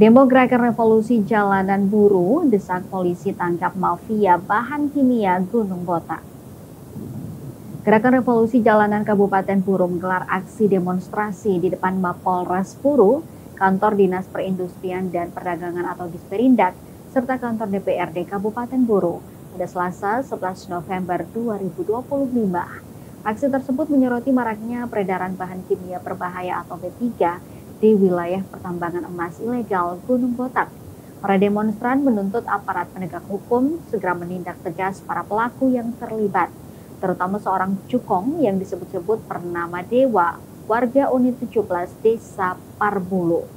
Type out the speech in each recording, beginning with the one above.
Demo Gerakan Revolusi Jalanan Buruh desak polisi tangkap mafia bahan kimia Gunung Botak. Gerakan Revolusi Jalanan Kabupaten Buru menggelar aksi demonstrasi di depan Mapolres Buru, kantor Dinas Perindustrian dan Perdagangan atau Disperindak, serta kantor DPRD Kabupaten Buru pada Selasa 11 November 2025. Aksi tersebut menyoroti maraknya peredaran bahan kimia berbahaya atau B3 di wilayah pertambangan emas ilegal Gunung Botak. Para demonstran menuntut aparat penegak hukum segera menindak tegas para pelaku yang terlibat, terutama seorang cukong yang disebut-sebut bernama Dewa, warga unit 17 Desa Parbulu.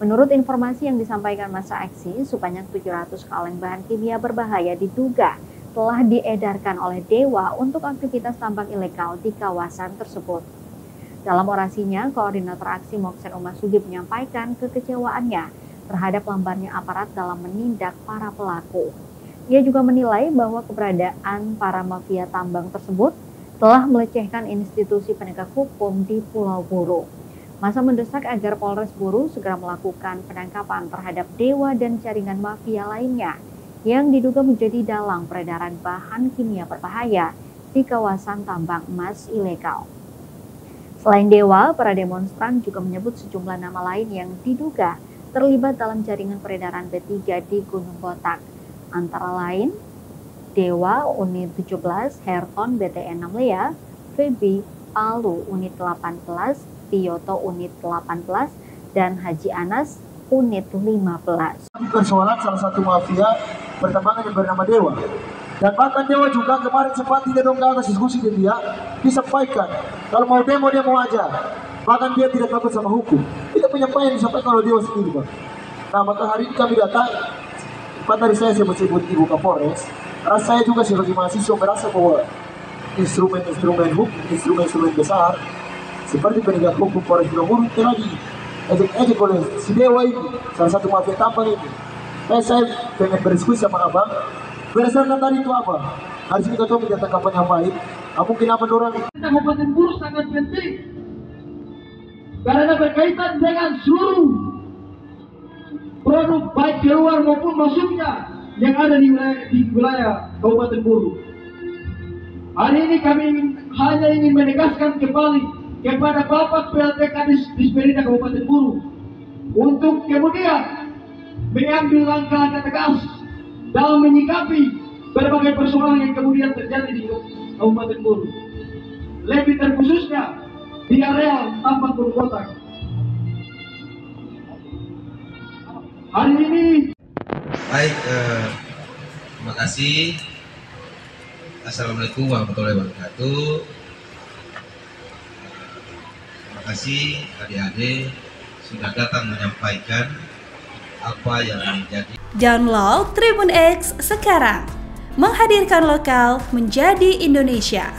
Menurut informasi yang disampaikan masa aksi, sebanyak 700 kaleng bahan kimia berbahaya diduga telah diedarkan oleh Dewa untuk aktivitas tambang ilegal di kawasan tersebut. Dalam orasinya, Koordinator Aksi Moksen Umasugi menyampaikan kekecewaannya terhadap lambannya aparat dalam menindak para pelaku. Ia juga menilai bahwa keberadaan para mafia tambang tersebut telah melecehkan institusi penegak hukum di Pulau Buru. Masa mendesak agar Polres Buru segera melakukan penangkapan terhadap Dewa dan jaringan mafia lainnya yang diduga menjadi dalang peredaran bahan kimia berbahaya di kawasan tambang emas ilegal. Selain Dewa, para demonstran juga menyebut sejumlah nama lain yang diduga terlibat dalam jaringan peredaran B3 di Gunung Botak. Antara lain, Dewa Unit 17, Herton BTN 6 Lea, Feby Palu Unit 18, Tiyoto Unit 18, dan Haji Anas Unit 15. Persoalan salah satu mafia pertambangan yang bernama Dewa. Dan bahkan Dewa juga kemarin sempat tidak dongkal diskusi dengan dia, disampaikan kalau mau demo aja. Bahkan dia tidak takut sama hukum. Kita penyampaian disampaikan oleh Dewa sendiri, Pak. Nah, maka hari ini kami datang. Pada hari saya menyebut Ibu Kapolres, karena saya juga sebagai mahasiswa merasa bahwa instrumen hukum, besar seperti penegak hukum Polres Buru telah diejek oleh si Dewa ini, salah satu mafia tambang ini. Saya pengen berdiskusi sama abang. Berdasarkan tadi itu apa? Hari ini kita menjadi kampanye yang baik. Mungkin apa dorang? Kabupaten Buru sangat penting karena berkaitan dengan seluruh produk baik keluar maupun masuknya yang ada di wilayah Kabupaten Buru. Hari ini kami hanya ingin menegaskan kembali kepada Bapak PLTK Disperindak Kabupaten Buru untuk kemudian mengambil langkah-langkah tegas dalam menyikapi berbagai persoalan yang kemudian terjadi di Kabupaten Buru, lebih terkhususnya di area tambang Gunung Botak. Hari ini baik, terima kasih. Assalamualaikum warahmatullahi wabarakatuh. Terima kasih adik-adik sudah datang menyampaikan apa yang menjadi. Download Tribun X sekarang, menghadirkan lokal menjadi Indonesia.